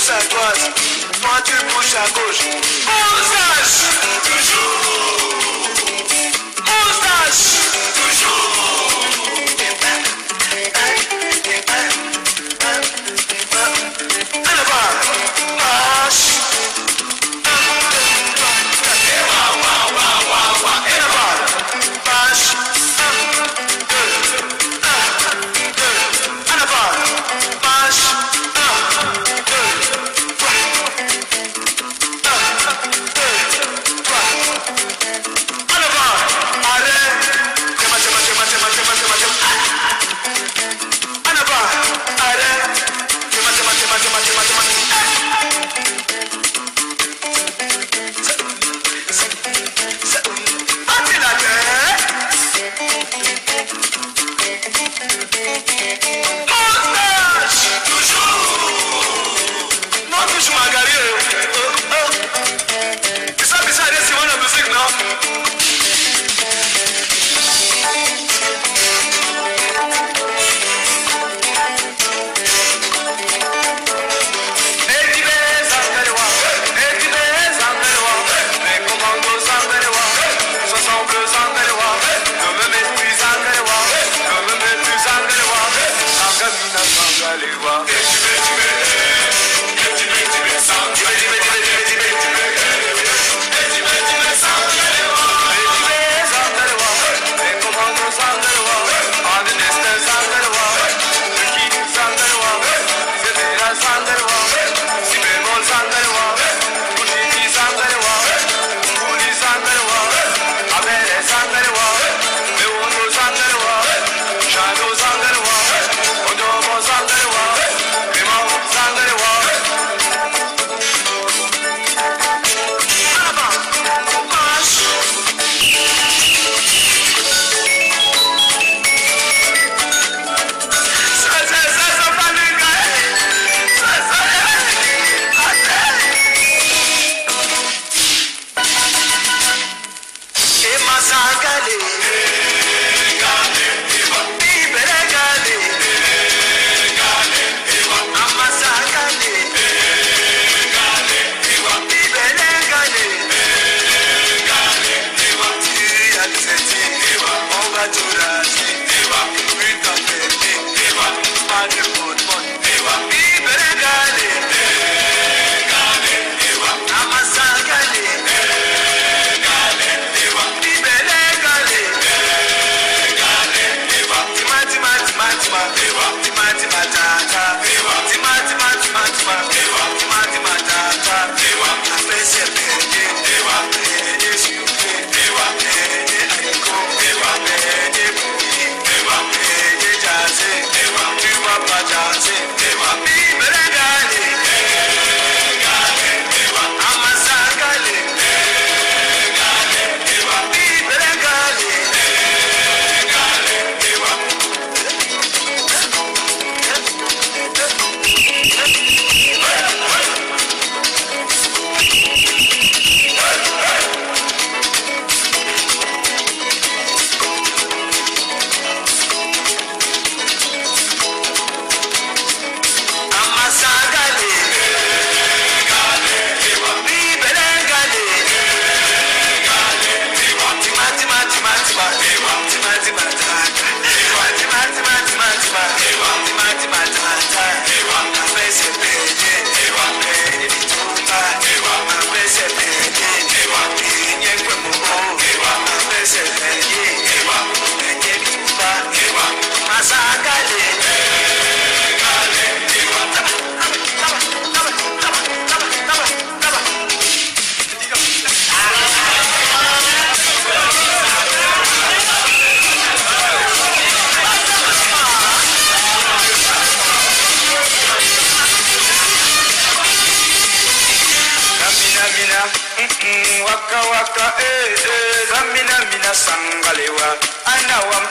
pousses à droite, toi tu pousses à gauche. Moustache, toujours. Moustache, toujours. Waka waka zamina mina sangalewa anawam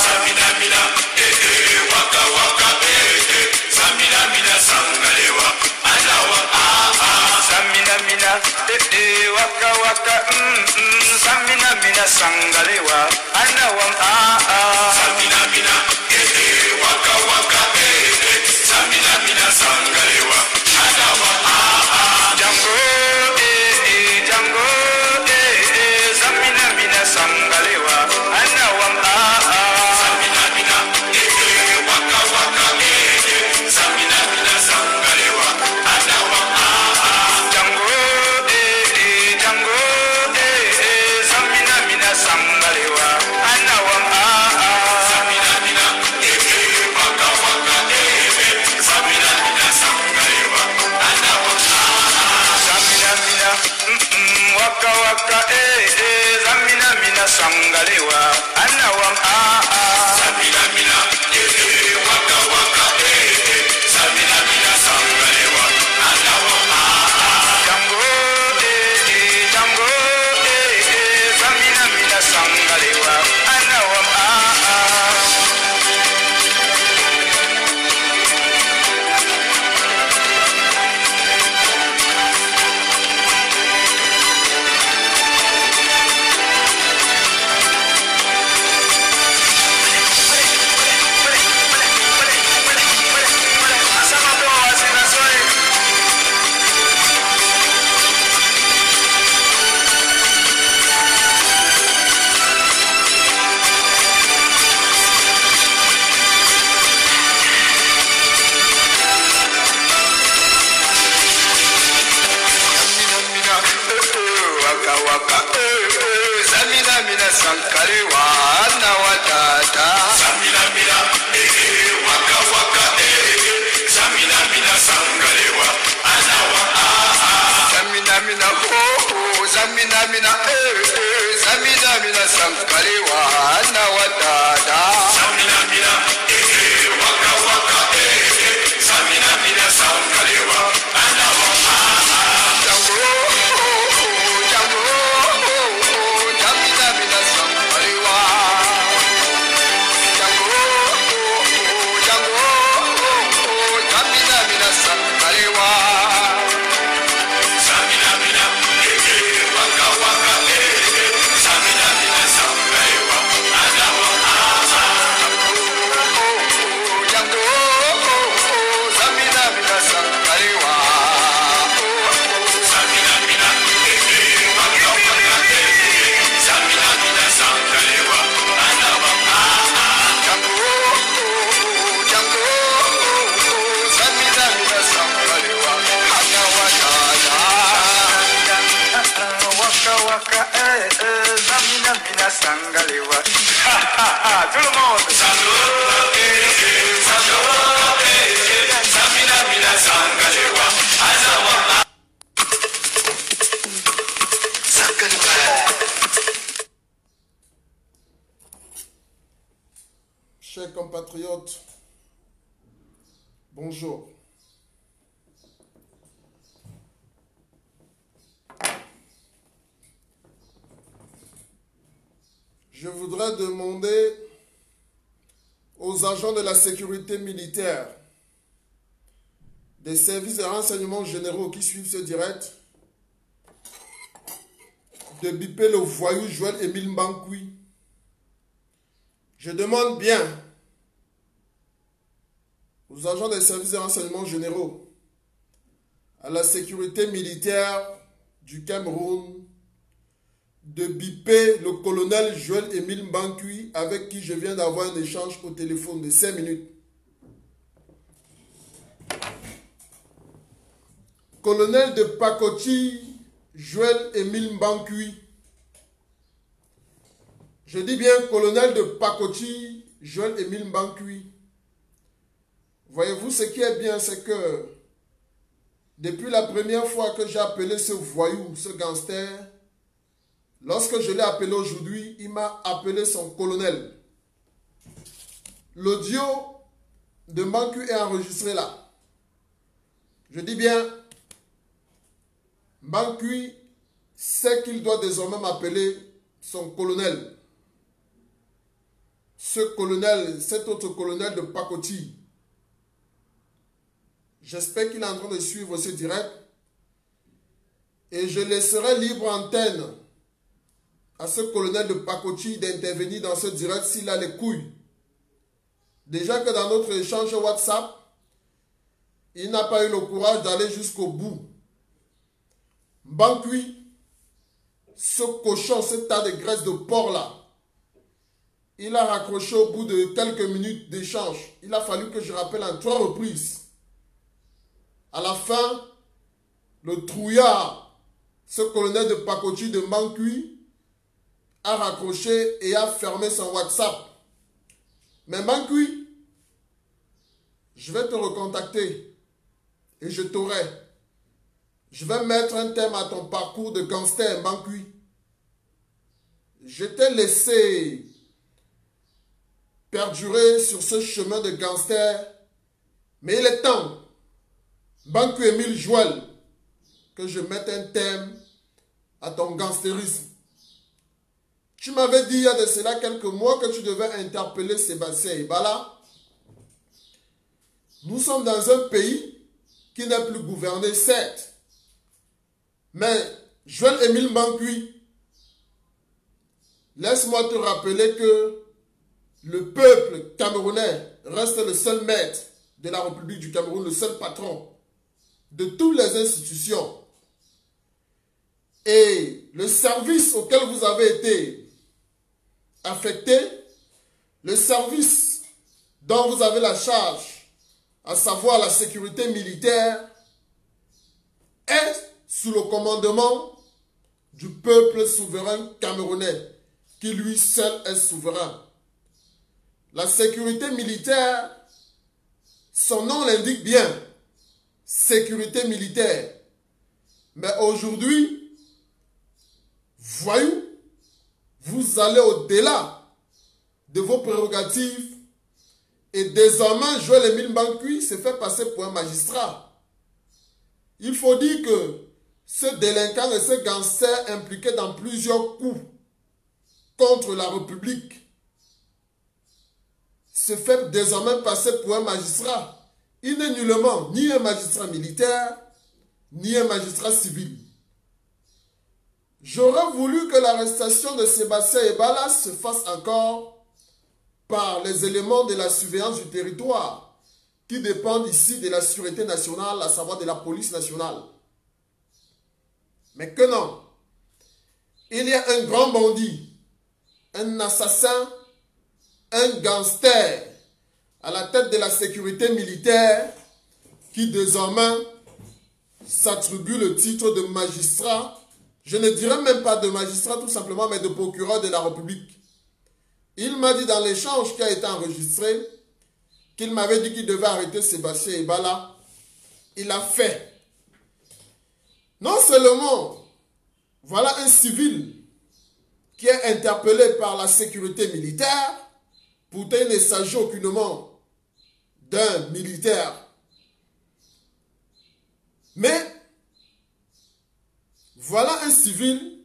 zamina mina waka waka zamina mina sangalewa anawam zamina mina waka waka zamina mina sangalewa anawam zamina mina waka waka zamina mina sangalewa Chers compatriotes, bonjour. Je voudrais demander aux agents de la sécurité militaire, des services de renseignement généraux qui suivent ce direct, de biper le voyou Joël-Émile Mbankoui. Je demande bien aux agents des services de renseignement généraux, à la sécurité militaire du Cameroun, de biper le colonel Joël-Émile Mbankoui avec qui je viens d'avoir un échange au téléphone de 5 minutes. Colonel de Pakoti, Joël-Émile Mbankoui. Je dis bien colonel de Pakoti, Joël-Émile Mbankoui. Voyez-vous, ce qui est bien, c'est que depuis la première fois que j'ai appelé ce voyou, ce gangster, lorsque je l'ai appelé aujourd'hui, il m'a appelé son colonel. L'audio de Mbankoui est enregistré là. Je dis bien, Mbankoui sait qu'il doit désormais m'appeler son colonel. Ce colonel, cet autre colonel de Pakoti. J'espère qu'il est en train de suivre ce direct. Et je laisserai libre antenne à ce colonel de Pakoti d'intervenir dans ce direct s'il a les couilles. Déjà que dans notre échange WhatsApp, il n'a pas eu le courage d'aller jusqu'au bout. Mbankoui, ce cochon, ce tas de graisse de porc là, il a raccroché au bout de quelques minutes d'échange. Il a fallu que je rappelle en 3 reprises. À la fin, le trouillard, ce colonel de Pakoti de Mbankoui, a raccroché et a fermé son WhatsApp. Mais Mbankoui, je vais te recontacter et je t'aurai. Je vais mettre un terme à ton parcours de gangster, Mbankoui. Je t'ai laissé perdurer sur ce chemin de gangster, mais il est temps, Mbankoui Émile Joël, que je mette un terme à ton gangstérisme. Tu m'avais dit il y a de cela quelques mois que tu devais interpeller Sébastien Ebala. Nous sommes dans un pays qui n'est plus gouverné, certes. Mais Joël-Émile Mbankoui, laisse-moi te rappeler que le peuple camerounais reste le seul maître de la République du Cameroun, le seul patron de toutes les institutions. Et le service auquel vous avez été affecté, le service dont vous avez la charge, à savoir la sécurité militaire, est sous le commandement du peuple souverain camerounais, qui lui seul est souverain. La sécurité militaire, son nom l'indique bien, sécurité militaire. Mais aujourd'hui, voyous, vous allez au-delà de vos prérogatives et désormais Joël-Émile Mbankoui se fait passer pour un magistrat. Il faut dire que ce délinquant et ce gangster impliqué dans plusieurs coups contre la République se fait désormais passer pour un magistrat. Il n'est nullement ni un magistrat militaire, ni un magistrat civil. J'aurais voulu que l'arrestation de Sébastien Ebala se fasse encore par les éléments de la surveillance du territoire qui dépendent ici de la sûreté nationale, à savoir de la police nationale. Mais que non. Il y a un grand bandit, un assassin, un gangster à la tête de la sécurité militaire qui désormais s'attribue le titre de magistrat. Je ne dirais même pas de magistrat tout simplement, mais de procureur de la République. Il m'a dit dans l'échange qui a été enregistré qu'il m'avait dit qu'il devait arrêter Sébastien Ebala. Il a fait. Non seulement, voilà un civil qui est interpellé par la sécurité militaire. Pourtant, il ne s'agit aucunement d'un militaire. Mais, voilà un civil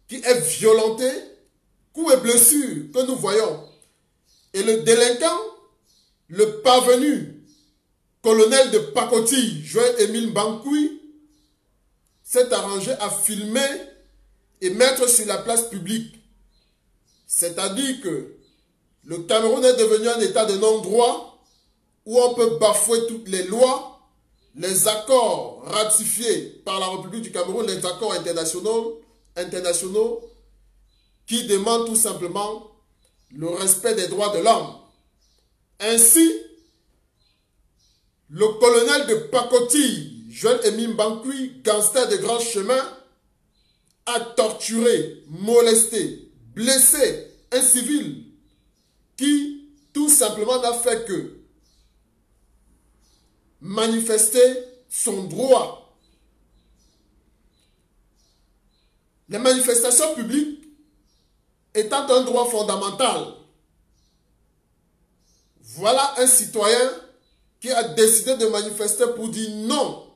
qui est violenté, coups et blessures que nous voyons. Et le délinquant, le parvenu, colonel de pacotille, Joël-Émile Bankoui, s'est arrangé à filmer et mettre sur la place publique. C'est-à-dire que le Cameroun est devenu un état de non-droit où on peut bafouer toutes les lois, les accords ratifiés par la République du Cameroun, les accords internationaux qui demandent tout simplement le respect des droits de l'homme. Ainsi, le colonel de pacotille, Joël-Émile Bankoui, gangster de grand chemin, a torturé, molesté, blessé un civil qui tout simplement n'a fait que manifester son droit. Les manifestations publiques étant un droit fondamental, voilà un citoyen qui a décidé de manifester pour dire non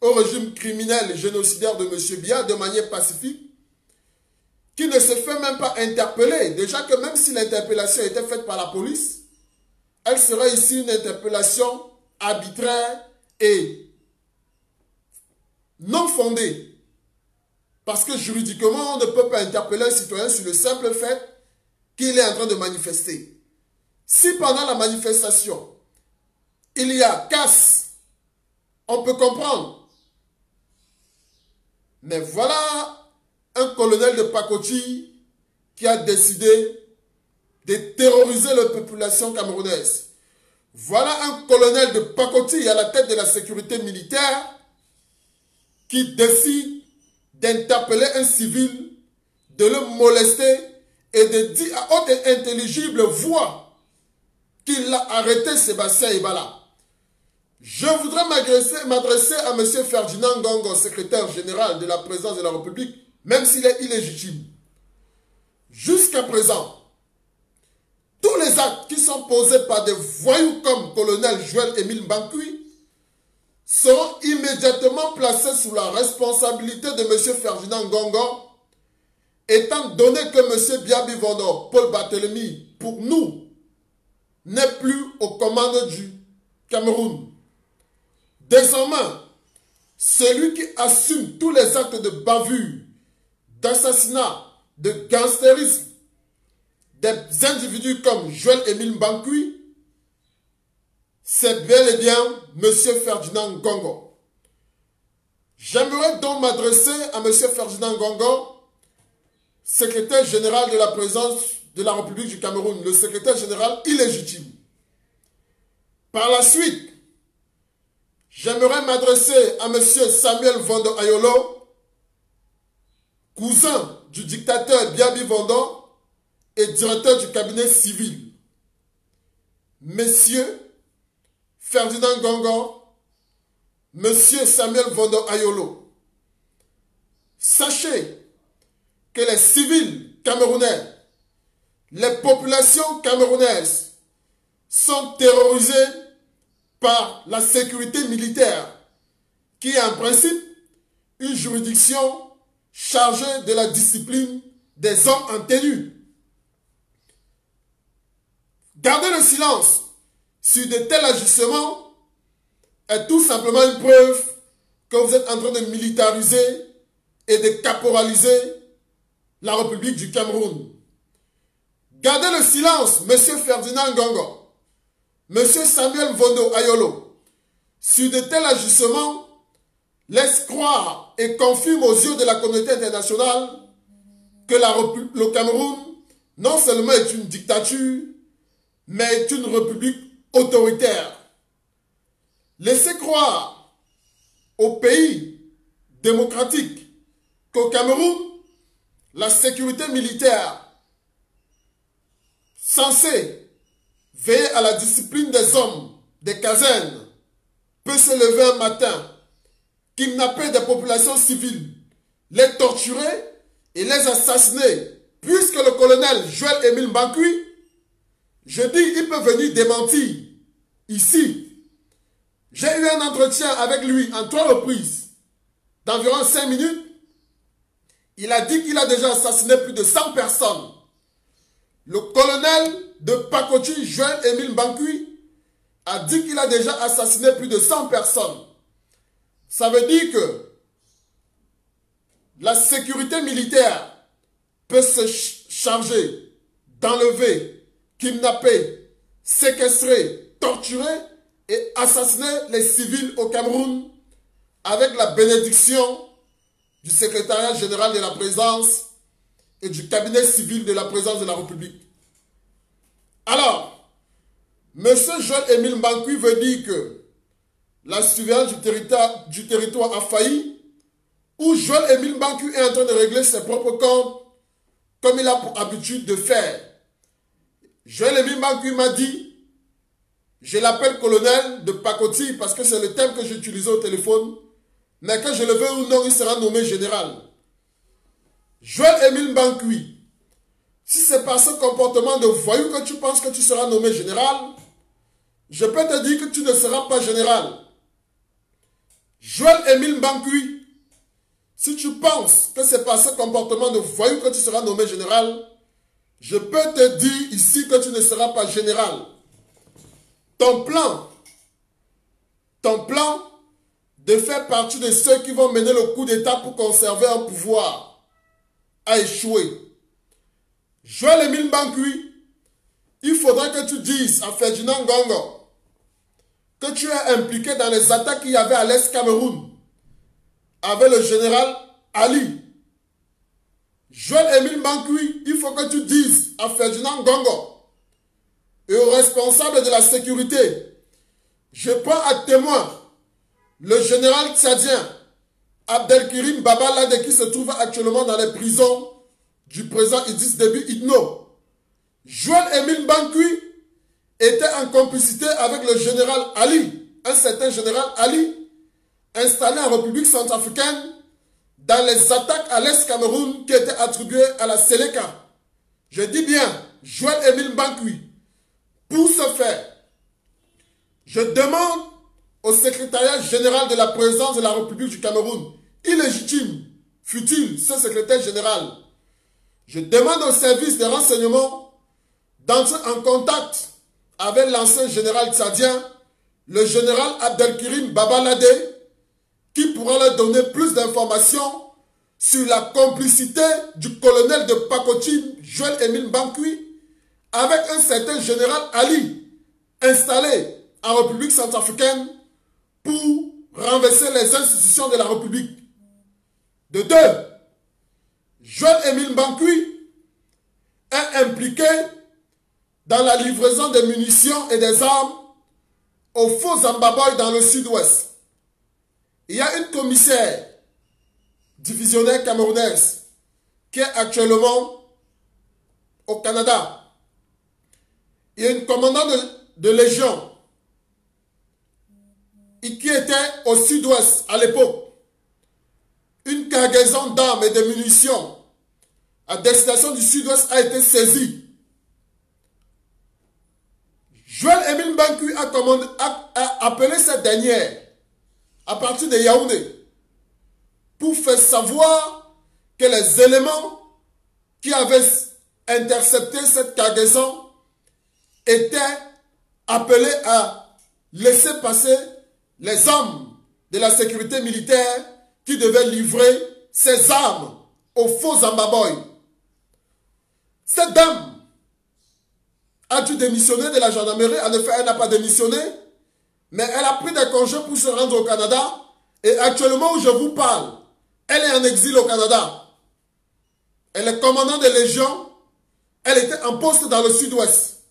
au régime criminel et génocidaire de M. Biya de manière pacifique, qui ne se fait même pas interpeller. Déjà que même si l'interpellation était faite par la police, elle serait ici une interpellation arbitraire et non fondée. Parce que juridiquement, on ne peut pas interpeller un citoyen sur le simple fait qu'il est en train de manifester. Si pendant la manifestation, il y a casse, on peut comprendre. Mais voilà un colonel de pacotille qui a décidé de terroriser la population camerounaise. Voilà un colonel de pacotille à la tête de la sécurité militaire qui décide d'interpeller un civil, de le molester et de dire à haute et intelligible voix qu'il a arrêté Sébastien Ebala. Je voudrais m'adresser à M. Ferdinand Ngongo, secrétaire général de la présidence de la République, même s'il est illégitime. Jusqu'à présent, tous les actes qui sont posés par des voyous comme colonel Joël-Émile Bankoui seront immédiatement placés sous la responsabilité de M. Ferdinand Ngongo, étant donné que M. Biya Bivando, Paul Barthélemy, pour nous, n'est plus aux commandes du Cameroun. Désormais, celui qui assume tous les actes de bavure, d'assassinat, de gangstérisme, des individus comme Joël-Émile Bankoui, c'est bel et bien M. Ferdinand Ngongo. J'aimerais donc m'adresser à M. Ferdinand Ngongo, secrétaire général de la présidence de la République du Cameroun, le secrétaire général illégitime. Par la suite, j'aimerais m'adresser à M. Samuel Vondo Ayolo, cousin du dictateur Biya Bivando et directeur du cabinet civil. Messieurs Ferdinand Ngongo, Monsieur Samuel Vondo Ayolo, sachez que les civils camerounais, les populations camerounaises sont terrorisées par la sécurité militaire, qui est en principe une juridiction chargée de la discipline des hommes en tenue. Garder le silence sur de tels agissements est tout simplement une preuve que vous êtes en train de militariser et de caporaliser la République du Cameroun. Gardez le silence, M. Ferdinand Ngongo, M. Samuel Vondo Ayolo, sur de tels agissements, laisse croire et confirme aux yeux de la communauté internationale que le Cameroun non seulement est une dictature, mais est une république autoritaire. Laissez croire aux pays démocratiques qu'au Cameroun, la sécurité militaire censé veiller à la discipline des hommes, des casernes, peut se lever un matin, kidnapper des populations civiles, les torturer et les assassiner, puisque le colonel Joël Émile Mbankui, je dis, il peut venir démentir ici. J'ai eu un entretien avec lui en 3 reprises, d'environ 5 minutes. Il a dit qu'il a déjà assassiné plus de 100 personnes. Le colonel de Pakoti, Joël Émile Mbankui, a dit qu'il a déjà assassiné plus de 100 personnes. Ça veut dire que la sécurité militaire peut se charger d'enlever, kidnapper, séquestrer, torturer et assassiner les civils au Cameroun avec la bénédiction du secrétariat général de la présidence et du cabinet civil de la présidence de la République. Alors, M. Joël Émile Mbankui veut dire que la surveillance du territoire a failli, ou Joël Émile Mbankui est en train de régler ses propres comptes comme il a pour habitude de faire. Joël Émile Mbankui m'a dit, je l'appelle colonel de Pakoti parce que c'est le thème que j'utilisais au téléphone, mais que je le veux ou non, il sera nommé général. Joël Émile Mbankui, si c'est par ce comportement de voyou que tu penses que tu seras nommé général, je peux te dire que tu ne seras pas général. Joël Émile Mbankui, si tu penses que c'est par ce comportement de voyou que tu seras nommé général, je peux te dire ici que tu ne seras pas général. Ton plan de faire partie de ceux qui vont mener le coup d'État pour conserver un pouvoir a échoué. Joël Émile Mbankui, il faudra que tu dises à Ferdinand Ngongo que tu es impliqué dans les attaques qu'il y avait à l'Est Cameroun avec le général Ali. Joël Émile Mbankui, il faut que tu dises à Ferdinand Ngongo et aux responsables de la sécurité, je prends à témoin le général tchadien Abdelkirim Babalade qui se trouve actuellement dans les prisons du président Idriss Déby Itno. Joël Émile Mbankui était en complicité avec le général Ali, un certain général Ali, installé en République centrafricaine dans les attaques à l'Est Cameroun qui étaient attribuées à la Séléka. Je dis bien Joël Émile Mbankui. Pour ce faire, je demande au secrétariat général de la présidence de la République du Cameroun, illégitime fut-il ce secrétaire général, je demande au service de renseignement d'entrer en contact avec l'ancien général tchadien, le général Abdelkirim Babalade, qui pourra leur donner plus d'informations sur la complicité du colonel de Pakoti, Joël Émile Mbankui, avec un certain général Ali, installé en République centrafricaine pour renverser les institutions de la République. De deux, Joël Émile Mbankui est impliqué dans la livraison de munitions et des armes aux faux Zambaboy dans le sud-ouest. Il y a une commissaire divisionnaire camerounaise qui est actuellement au Canada. Il y a une commandante de légion qui était au sud-ouest à l'époque. Une cargaison d'armes et de munitions à destination du sud-ouest a été saisie. Joël Émile Mbankui a appelé cette dernière à partir de Yaoundé pour faire savoir que les éléments qui avaient intercepté cette cargaison étaient appelés à laisser passer les hommes de la sécurité militaire qui devaient livrer ces armes aux faux Zambaboy. Cette dame a dû démissionner de la gendarmerie. En effet, elle n'a pas démissionné, mais elle a pris des congés pour se rendre au Canada. Et actuellement où je vous parle, elle est en exil au Canada. Elle est commandante de légion. Elle était en poste dans le sud-ouest.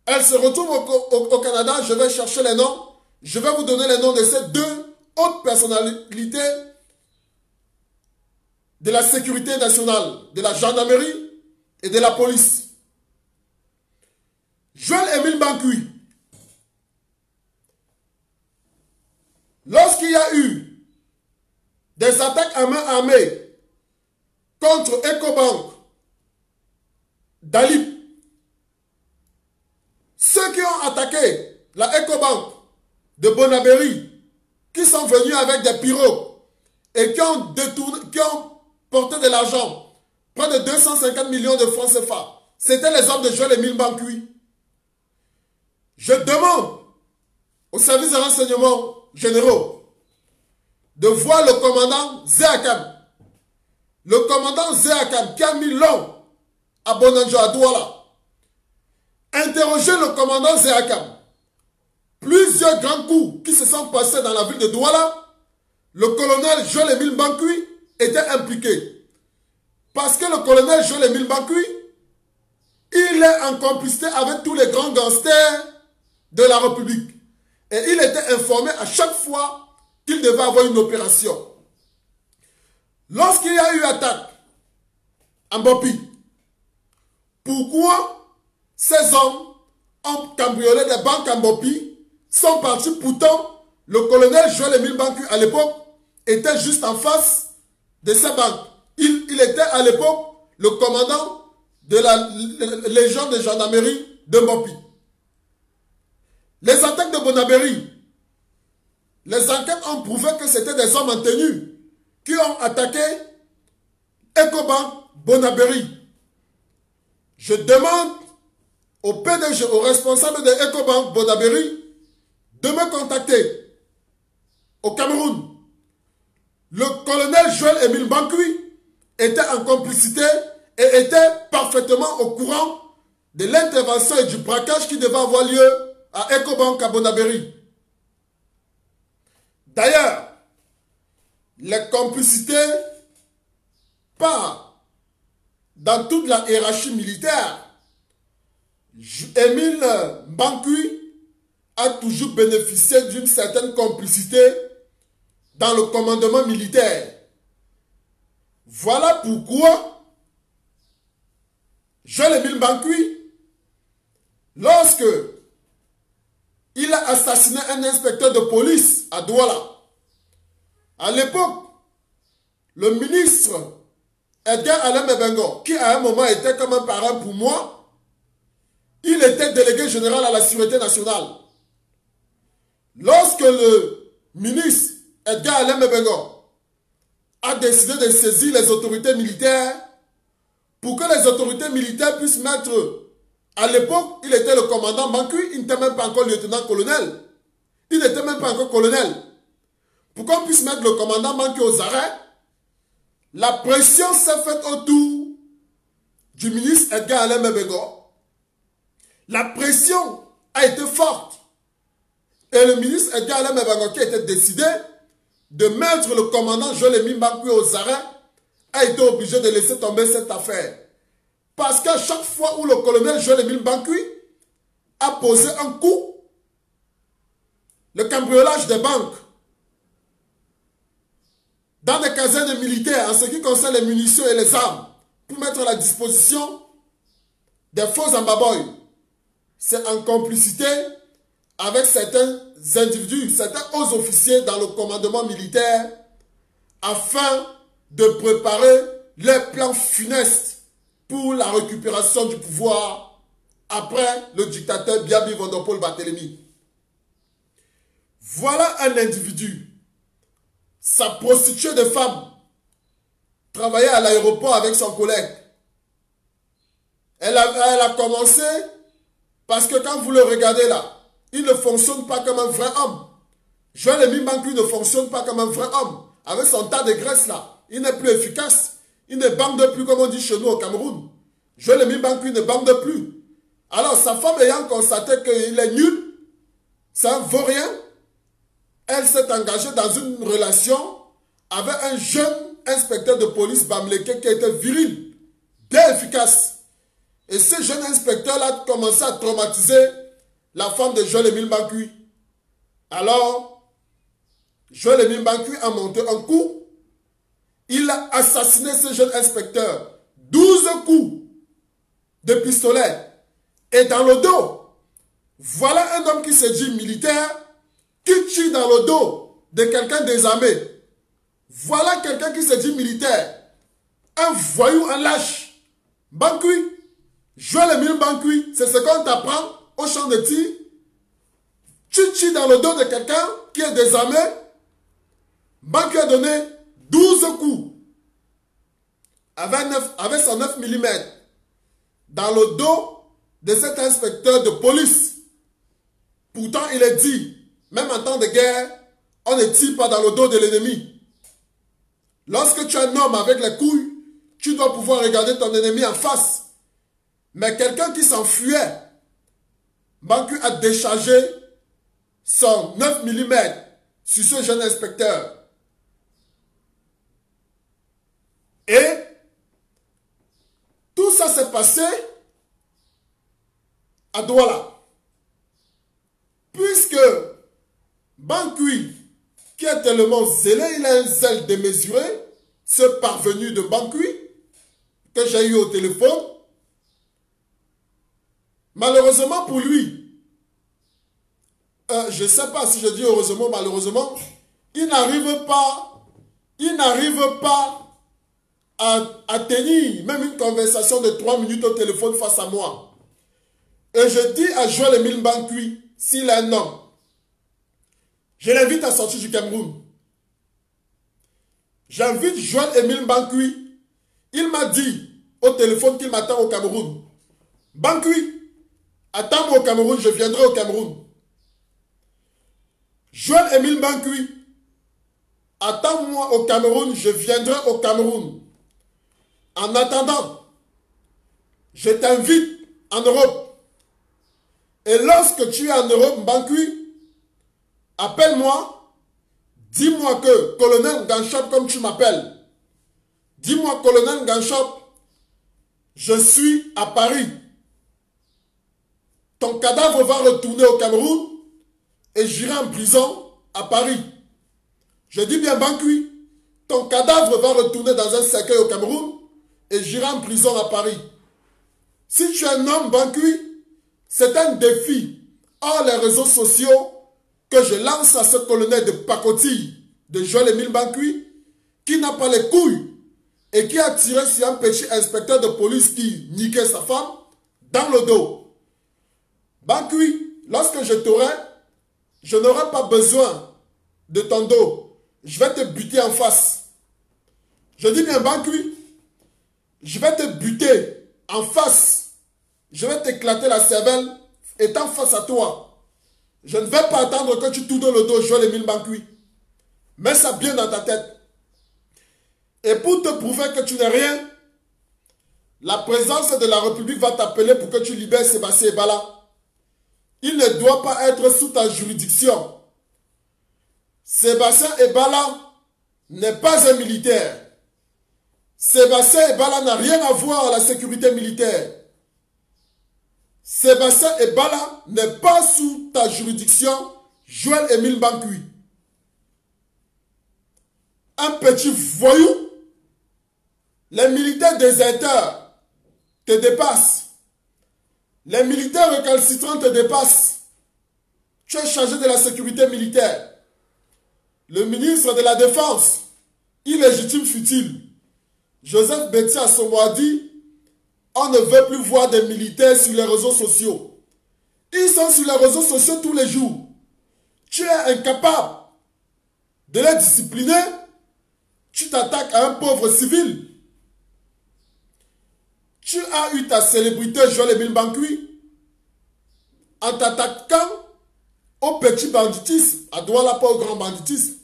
Elle se retrouve au Canada. Je vais chercher les noms. Je vais vous donner les noms de ces deux hautes personnalités de la sécurité nationale, de la gendarmerie et de la police. Bankui. Lorsqu'il y a eu des attaques à main armée contre EcoBank, Dalip, ceux qui ont attaqué la EcoBank de Bonabéry, qui sont venus avec des pirogues et qui ont porté de l'argent, près de 250 millions de francs CFA, c'était les hommes de Joel-Émile Bankui. Je demande aux services de renseignement généraux de voir le commandant Zéakam. Le commandant Zéakam qui a mis l'homme à Bonanjo, à Douala. Interrogez le commandant Zéakam. Plusieurs grands coups qui se sont passés dans la ville de Douala, le colonel Joel-Émile Bankui était impliqué. Parce que le colonel Joel-Émile Bankui, il est en complicité avec tous les grands gangsters de la République. Et il était informé à chaque fois qu'il devait avoir une opération. Lorsqu'il y a eu attaque en Bopi, pourquoi ces hommes ont cambriolé des banques en Bopi, sont partis pourtant le colonel Joel-Émile Bankui à l'époque était juste en face de ces banques. Il était à l'époque le commandant de la légion de gendarmerie de Bopi. Les attaques de Bonabéry, les enquêtes ont prouvé que c'était des hommes en tenue qui ont attaqué EcoBank Bonabéry. Je demande au PDG, au responsable de EcoBank Bonabéry, de me contacter au Cameroun. Le colonel Joel-Émile Bankui était en complicité et était parfaitement au courant de l'intervention et du braquage qui devait avoir lieu à EcoBank à Bonabéry. D'ailleurs, les complicités partent dans toute la hiérarchie militaire. Émile Bankui a toujours bénéficié d'une certaine complicité dans le commandement militaire. Voilà pourquoi Joel-Émile Bankui, lorsque il a assassiné un inspecteur de police à Douala, à l'époque, le ministre Edgar Alain Mebengo, qui à un moment était comme un parent pour moi, il était délégué général à la Sûreté nationale. Lorsque le ministre Edgar Alain Mebengo a décidé de saisir les autorités militaires pour que les autorités militaires puissent mettre, à l'époque, il était le commandant Bankui, il n'était même pas encore lieutenant-colonel. Il n'était même pas encore colonel. Pour qu'on puisse mettre le commandant Bankui aux arrêts, la pression s'est faite autour du ministre Edgar Alain Mebengo. La pression a été forte. Et le ministre Edgar Alain Mebengo, qui était décidé de mettre le commandant Joel-Émile Bankui aux arrêts, a été obligé de laisser tomber cette affaire. Parce qu'à chaque fois où le colonel Joel-Émile Bankui a posé un coup, le cambriolage des banques, dans des casernes militaires, en ce qui concerne les munitions et les armes, pour mettre à la disposition des faux ambaboys, c'est en complicité avec certains individus, certains hauts officiers dans le commandement militaire, afin de préparer les plans funestes pour la récupération du pouvoir après le dictateur Biabi Vondopol Barthélemy. Voilà un individu. Sa prostituée de femme travaillait à l'aéroport avec son collègue. Elle a commencé parce que quand vous le regardez là, il ne fonctionne pas comme un vrai homme. Joel-Émile Bankui ne fonctionne pas comme un vrai homme. Avec son tas de graisse là, il n'est plus efficace. Il ne bande plus comme on dit chez nous au Cameroun. Joel-Émile Bankui ne bande plus. Alors sa femme ayant constaté qu'il est nul, ça ne vaut rien, elle s'est engagée dans une relation avec un jeune inspecteur de police bamléké qui était viril, bien efficace. Et ce jeune inspecteur-là a commencé à traumatiser la femme de Joel-Émile Bankui. Alors, Joel-Émile Bankui a monté un coup. Il a assassiné ce jeune inspecteur. 12 coups de pistolet. Et dans le dos, Voilà un homme qui se dit militaire, qui tue dans le dos de quelqu'un désarmé. Voilà quelqu'un qui se dit militaire. Un voyou, un lâche. Bankui. Joël Émile Bankui, c'est ce qu'on t'apprend au champ de tir. Tu tues dans le dos de quelqu'un qui est désarmé. Bankui a donné 12 coups avec son 9 mm dans le dos de cet inspecteur de police. Pourtant, il est dit, même en temps de guerre, on ne tire pas dans le dos de l'ennemi. Lorsque tu es un homme avec les couilles, tu dois pouvoir regarder ton ennemi en face. Mais quelqu'un qui s'enfuyait, Bankui a déchargé son 9 mm sur ce jeune inspecteur. Et tout ça s'est passé à Douala. Puisque Bankui, qui est tellement zélé, il a un zèle démesuré, ce parvenu de Bankui, que j'ai eu au téléphone, malheureusement pour lui, je ne sais pas si je dis heureusement, malheureusement, il n'arrive pas à tenir même une conversation de 3 minutes au téléphone face à moi. Et je dis à Joël Émile Bankui, s'il est un homme, je l'invite à sortir du Cameroun. J'invite Joël Émile Bankui. Il m'a dit au téléphone qu'il m'attend au Cameroun. Bankui, attends-moi au Cameroun, je viendrai au Cameroun. Joël Émile Bankui, attends-moi au Cameroun, je viendrai au Cameroun. En attendant, je t'invite en Europe. Et lorsque tu es en Europe, Bankui, appelle-moi, dis-moi que colonel Ganchop, comme tu m'appelles, dis-moi colonel Ganchop, je suis à Paris. Ton cadavre va retourner au Cameroun et j'irai en prison à Paris. Je dis bien Bankui, ton cadavre va retourner dans un cercueil au Cameroun et j'irai en prison à Paris. Si tu es un homme, Bankui, c'est un défi hors les réseaux sociaux que je lance à ce colonel de pacotille de Joël Émile Bankui qui n'a pas les couilles et qui a tiré sur un petit inspecteur de police qui niquait sa femme dans le dos. Bankui, lorsque je t'aurai, je n'aurai pas besoin de ton dos. Je vais te buter en face. Je dis bien Bankui, je vais te buter en face. Je vais t'éclater la cervelle étant face à toi. Je ne vais pas attendre que tu tournes le dos, Joël Émile Bankui. Mets ça bien dans ta tête. Et pour te prouver que tu n'es rien, la présence de la République va t'appeler pour que tu libères Sébastien Ebala. Il ne doit pas être sous ta juridiction. Sébastien Ebala n'est pas un militaire. Sébastien Ebala n'a rien à voir à la sécurité militaire. Sébastien Ebala n'est pas sous ta juridiction, Joël Émile Bankui. Un petit voyou. Les militaires déserteurs te dépassent. Les militaires récalcitrants te dépassent. Tu es chargé de la sécurité militaire. Le ministre de la Défense, illégitime fut-il, Joseph Betty Assomo a dit, on ne veut plus voir des militaires sur les réseaux sociaux. Ils sont sur les réseaux sociaux tous les jours. Tu es incapable de les discipliner. Tu t'attaques à un pauvre civil. Tu as eu ta célébrité Joël Émile Bankui en t'attaquant au petit banditisme, à Douala, pas au grand banditisme.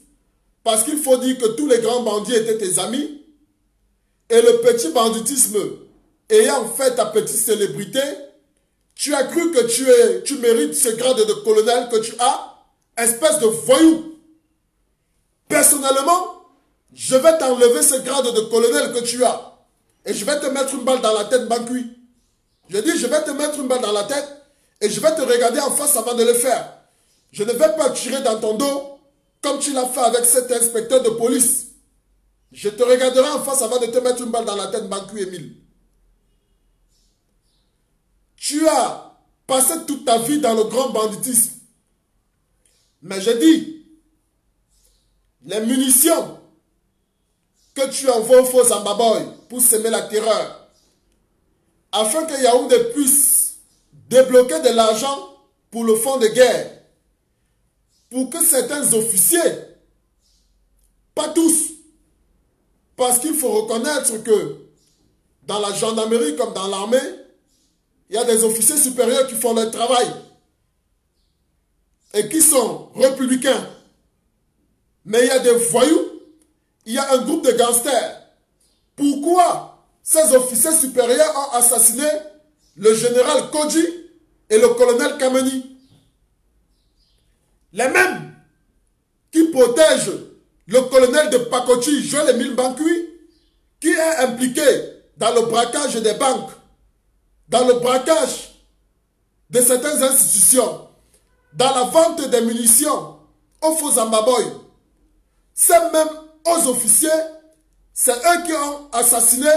Parce qu'il faut dire que tous les grands bandits étaient tes amis. Et le petit banditisme, ayant fait ta petite célébrité, tu as cru que tu mérites ce grade de colonel que tu as, espèce de voyou. Personnellement, je vais t'enlever ce grade de colonel que tu as. Et je vais te mettre une balle dans la tête, Bankui. Je dis, je vais te mettre une balle dans la tête et je vais te regarder en face avant de le faire. Je ne vais pas tirer dans ton dos comme tu l'as fait avec cet inspecteur de police. Je te regarderai en face avant de te mettre une balle dans la tête, Bankui Émile. Tu as passer toute ta vie dans le grand banditisme. Mais je dis, les munitions que tu envoies aux faux Zambaboy pour semer la terreur, afin que Yaoundé puisse débloquer de l'argent pour le fonds de guerre, pour que certains officiers, pas tous, parce qu'il faut reconnaître que dans la gendarmerie comme dans l'armée, il y a des officiers supérieurs qui font leur travail et qui sont républicains. Mais il y a des voyous, il y a un groupe de gangsters. Pourquoi ces officiers supérieurs ont assassiné le général Kodji et le colonel Kameni? Les mêmes qui protègent le colonel de Pakoti, Joel-Émile Bankui, qui est impliqué dans le braquage des banques, dans le braquage de certaines institutions, dans la vente des munitions aux faux Zambaboy. Ces mêmes hauts officiers, c'est eux qui ont assassiné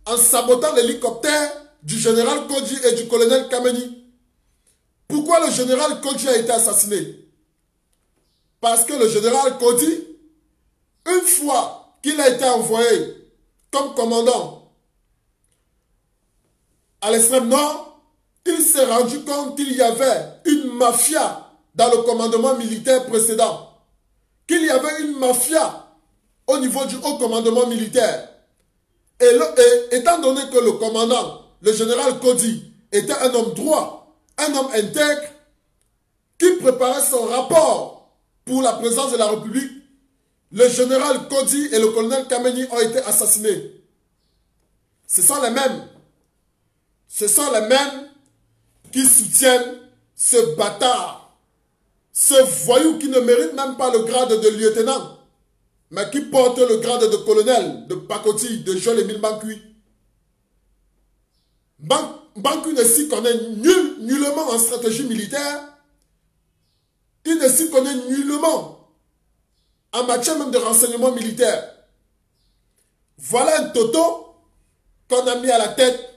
en sabotant l'hélicoptère du général Kodji et du colonel Kameni. Pourquoi le général Kodji a été assassiné? Parce que le général Kodji, une fois qu'il a été envoyé comme commandant à l'extrême nord, il s'est rendu compte qu'il y avait une mafia dans le commandement militaire précédent. Qu'il y avait une mafia au niveau du haut commandement militaire. Et étant donné que le commandant, le général Kodji, était un homme droit, un homme intègre, qui préparait son rapport pour la présidence de la République, le général Kodji et le colonel Kameni ont été assassinés. Ce sont les mêmes. Ce sont les mêmes qui soutiennent ce bâtard, ce voyou qui ne mérite même pas le grade de lieutenant, mais qui porte le grade de colonel de Pakoti, de Joel-Émile Bankui. Bankui ne s'y connaît nullement en stratégie militaire. Il ne s'y connaît nullement en matière même de renseignement militaire. Voilà un toto qu'on a mis à la tête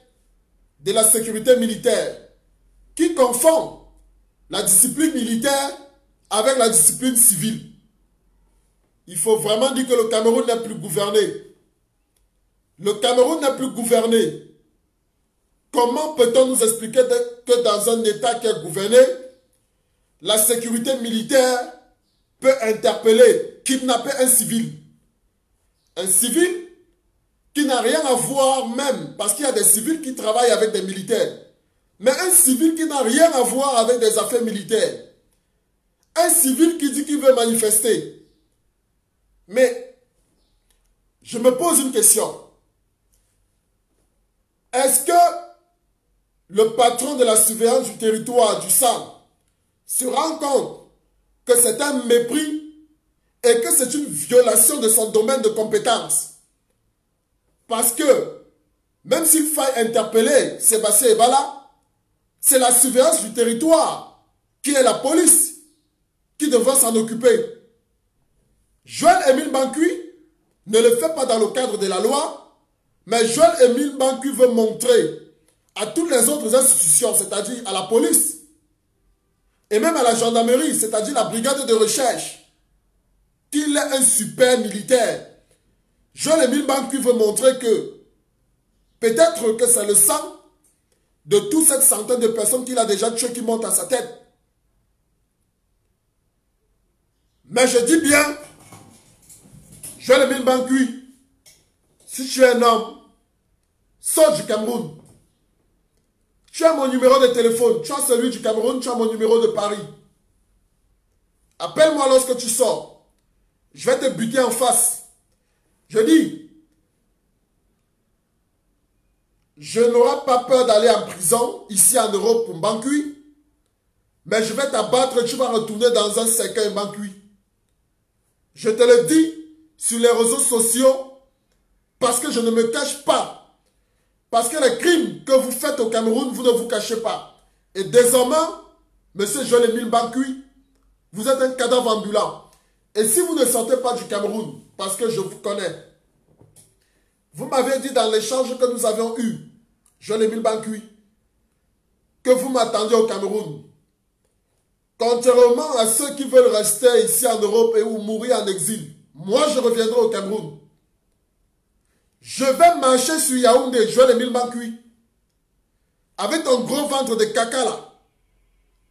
de la sécurité militaire qui confond la discipline militaire avec la discipline civile. Il faut vraiment dire que le Cameroun n'est plus gouverné. Le Cameroun n'est plus gouverné. Comment peut-on nous expliquer que dans un État qui est gouverné, la sécurité militaire peut interpeller, kidnapper un civil? Un civil qui n'a rien à voir même, parce qu'il y a des civils qui travaillent avec des militaires. Mais un civil qui n'a rien à voir avec des affaires militaires. Un civil qui dit qu'il veut manifester. Mais, je me pose une question. Est-ce que le patron de la surveillance du territoire du SAM se rend compte que c'est un mépris et que c'est une violation de son domaine de compétence? Parce que, même s'il faille interpeller Sébastien Ebala, c'est la surveillance du territoire qui est la police qui devra s'en occuper. Joel-Émile Bankui ne le fait pas dans le cadre de la loi, mais Joel-Émile Bankui veut montrer à toutes les autres institutions, c'est-à-dire à la police, et même à la gendarmerie, c'est-à-dire la brigade de recherche, qu'il est un super militaire. Joel-Émile Bankui veut montrer que peut-être que c'est le sang de toutes cette centaine de personnes qu'il a déjà tuées qui montent à sa tête. Mais je dis bien, Joel-Émile Bankui, si tu es un homme, sors du Cameroun. Tu as mon numéro de téléphone, tu as celui du Cameroun, tu as mon numéro de Paris. Appelle-moi lorsque tu sors. Je vais te buter en face. Je dis, je n'aurai pas peur d'aller en prison, ici en Europe pour Bankui, mais je vais t'abattre et tu vas retourner dans un cercueil Bankui. Je te le dis sur les réseaux sociaux parce que je ne me cache pas. Parce que les crimes que vous faites au Cameroun, vous ne vous cachez pas. Et désormais, M. Joel-Émile Bankui, vous êtes un cadavre ambulant. Et si vous ne sortez pas du Cameroun, parce que je vous connais, vous m'avez dit dans l'échange que nous avions eu, Joel-Émile Bankui, que vous m'attendiez au Cameroun. Contrairement à ceux qui veulent rester ici en Europe et ou mourir en exil, moi je reviendrai au Cameroun. Je vais marcher sur Yaoundé, Joël-Émile Bankui. Avec ton gros ventre de caca là.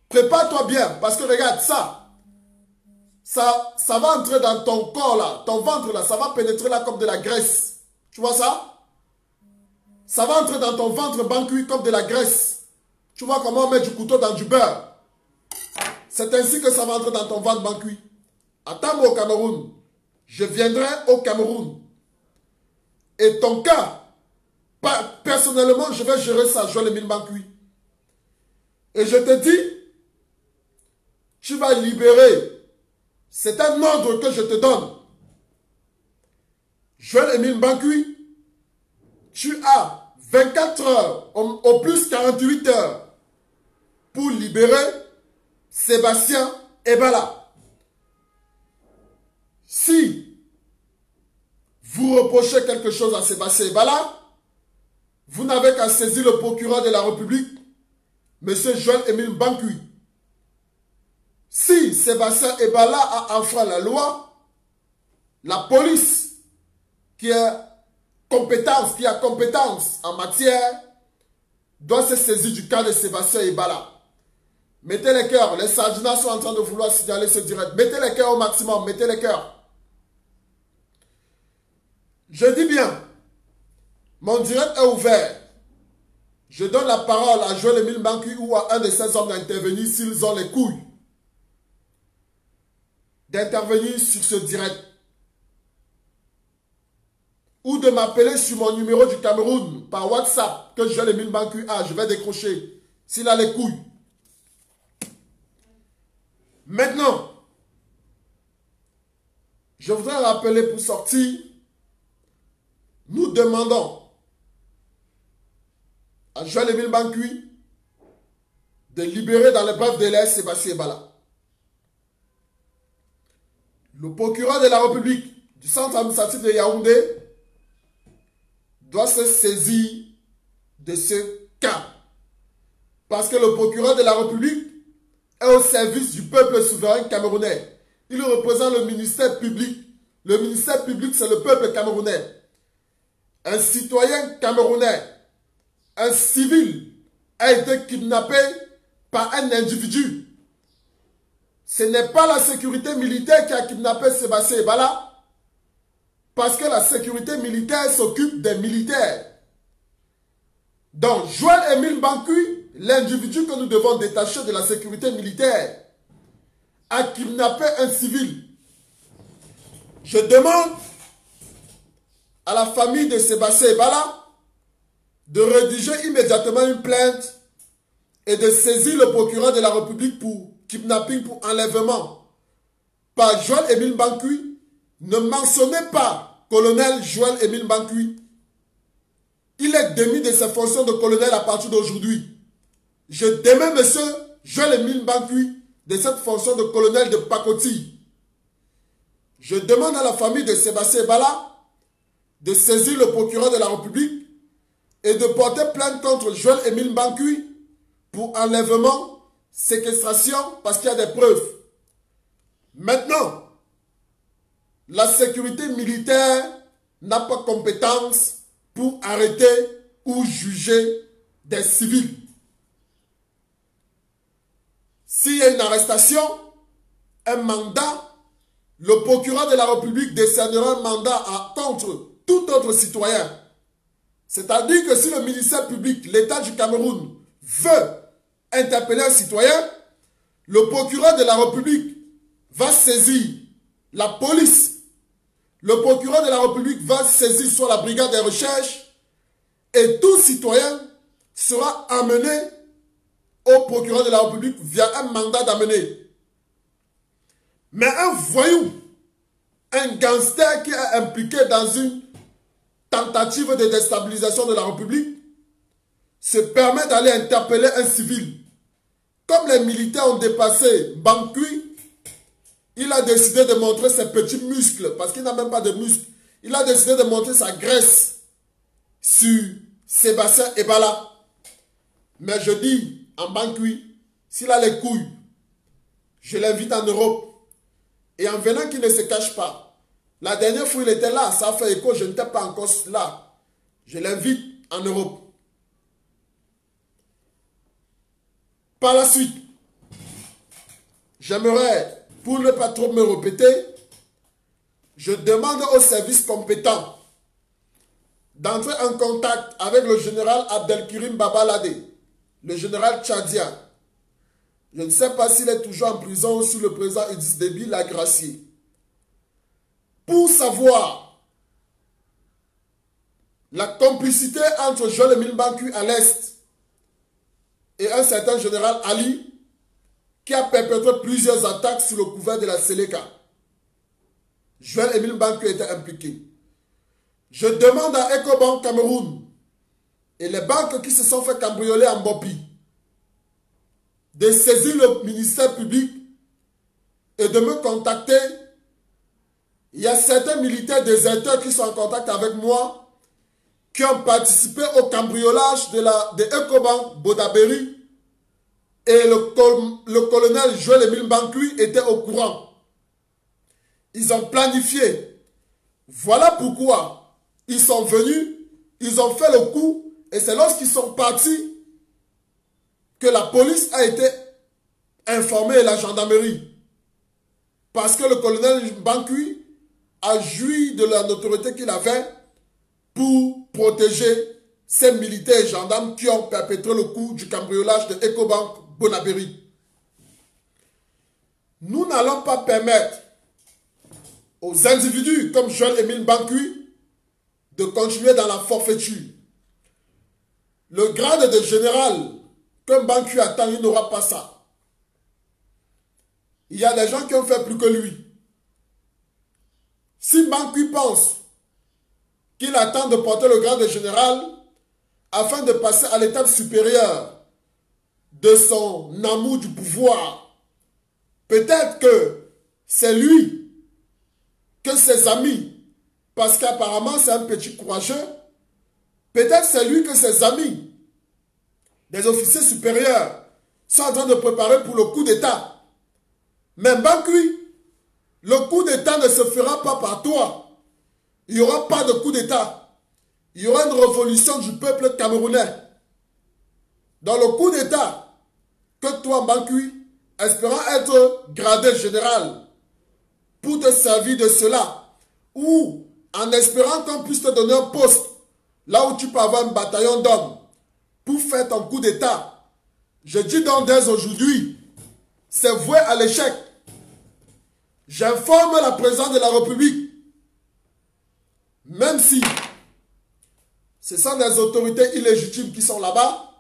Prépare-toi bien, parce que regarde ça. Ça va entrer dans ton corps là, ton ventre là, ça va pénétrer là comme de la graisse. Tu vois ça? Ça va entrer dans ton ventre Bankui comme de la graisse. Tu vois comment on met du couteau dans du beurre? C'est ainsi que ça va entrer dans ton ventre Bankui. Attends-moi au Cameroun. Je viendrai au Cameroun. Et ton cas, personnellement, je vais gérer ça, Joël-Émile Bankui. Et je te dis, tu vas libérer. C'est un ordre que je te donne. Joël-Émile Bankui, tu as 24 heures, au plus 48 heures, pour libérer Sébastien Ebala. Si vous reprochez quelque chose à Sébastien Ebala, vous n'avez qu'à saisir le procureur de la République, M. Joël-Émile Bankui. Si Sébastien Ebala a enfreint la loi, la police qui a compétence en matière doit se saisir du cas de Sébastien Ebala. Mettez les cœurs, les Sardinats sont en train de vouloir signaler ce direct. Mettez les cœurs au maximum, mettez les cœurs. Je dis bien, mon direct est ouvert. Je donne la parole à Joël-Émile Bankui ou à un de ses hommes d'intervenir s'ils ont les couilles d'intervenir sur ce direct. Ou de m'appeler sur mon numéro du Cameroun par WhatsApp que Joël-Émile Bankui a. Je vais décrocher s'il a les couilles. Maintenant, je voudrais rappeler pour sortir, nous demandons à Joël-Émile Bankui de libérer dans les brefs délais Sébastien Ebala. Le procureur de la République du centre administratif de Yaoundé doit se saisir de ce cas. Parce que le procureur de la République est au service du peuple souverain camerounais. Il représente le ministère public. Le ministère public, c'est le peuple camerounais. Un citoyen camerounais, un civil, a été kidnappé par un individu. Ce n'est pas la sécurité militaire qui a kidnappé Sébastien Ebala, parce que la sécurité militaire s'occupe des militaires. Donc, Joël-Émile Bankui, l'individu que nous devons détacher de la sécurité militaire, a kidnappé un civil. Je demande à la famille de Sébastien Ebala de rédiger immédiatement une plainte et de saisir le procureur de la République pour kidnapping, pour enlèvement par Joël-Émile Bankui. Ne mentionnez pas colonel Joël-Émile Bankui. Il est démis de ses fonctions de colonel à partir d'aujourd'hui. Je démets monsieur Joël-Émile Bankui de cette fonction de colonel de pacotille. Je demande à la famille de Sébastien Ebala de saisir le procureur de la République et de porter plainte contre Joël-Émile Bankui pour enlèvement, séquestration, parce qu'il y a des preuves. Maintenant, la sécurité militaire n'a pas compétence pour arrêter ou juger des civils. S'il y a une arrestation, un mandat, le procureur de la République décernera un mandat contre tout autre citoyen. C'est-à-dire que si le ministère public, l'État du Cameroun, veut interpeller un citoyen, le procureur de la République va saisir la police. Le procureur de la République va saisir soit la brigade des recherches et tout citoyen sera amené au procureur de la République via un mandat d'amener. Mais un voyou, un gangster qui est impliqué dans une tentative de déstabilisation de la République se permet d'aller interpeller un civil. Comme les militaires ont dépassé Bankui, il a décidé de montrer ses petits muscles, parce qu'il n'a même pas de muscles. Il a décidé de montrer sa graisse sur Sébastien Ebala. Mais je dis en Bangui, s'il a les couilles, je l'invite en Europe. Et en venant, qu'il ne se cache pas. La dernière fois, il était là, ça a fait écho, je n'étais pas encore là. Je l'invite en Europe. Par la suite, j'aimerais, pour ne pas trop me répéter, je demande aux services compétents d'entrer en contact avec le général Abdelkirim Babalade, le général tchadien. Je ne sais pas s'il est toujours en prison sous le président Idriss Déby Lagracié. Pour savoir la complicité entre Joel-Émile Bangui à l'Est et un certain général Ali qui a perpétré plusieurs attaques sous le couvert de la Séléka. Joel-Émile Bangui était impliqué. Je demande à Ecobank Cameroun et les banques qui se sont fait cambrioler en Bopi de saisir le ministère public et de me contacter. Il y a certains militaires déserteurs qui sont en contact avec moi, qui ont participé au cambriolage de Ecobank Bodaberi, et le colonel Joel-Émile Bangui était au courant. Ils ont planifié. Voilà pourquoi ils sont venus, ils ont fait le coup, et c'est lorsqu'ils sont partis que la police a été informée et la gendarmerie. Parce que le colonel Bangui a joui de la notoriété qu'il avait pour protéger ces militaires et gendarmes qui ont perpétré le coup du cambriolage de Ecobank Bonaberi. Nous n'allons pas permettre aux individus comme Joel-Émile Bangui de continuer dans la forfaiture. Le grade de général comme Bangui attend, il n'aura pas ça. Il y a des gens qui ont fait plus que lui. Si Bangui pense qu'il attend de porter le grade de général afin de passer à l'étape supérieure de son amour du pouvoir, peut-être que c'est lui, que ses amis, parce qu'apparemment c'est un petit courageux, peut-être c'est lui que ses amis, des officiers supérieurs, sont en train de préparer pour le coup d'État. Mais Bangui, le coup d'État ne se fera pas par toi. Il n'y aura pas de coup d'État. Il y aura une révolution du peuple camerounais. Dans le coup d'État, que toi, Bangui, espérant être gradé général, pour te servir de cela, ou en espérant qu'on puisse te donner un poste, là où tu peux avoir un bataillon d'hommes, pour faire ton coup d'État, je dis donc dès aujourd'hui, c'est voué à l'échec. J'informe la présidente de la République, même si ce sont des autorités illégitimes qui sont là-bas,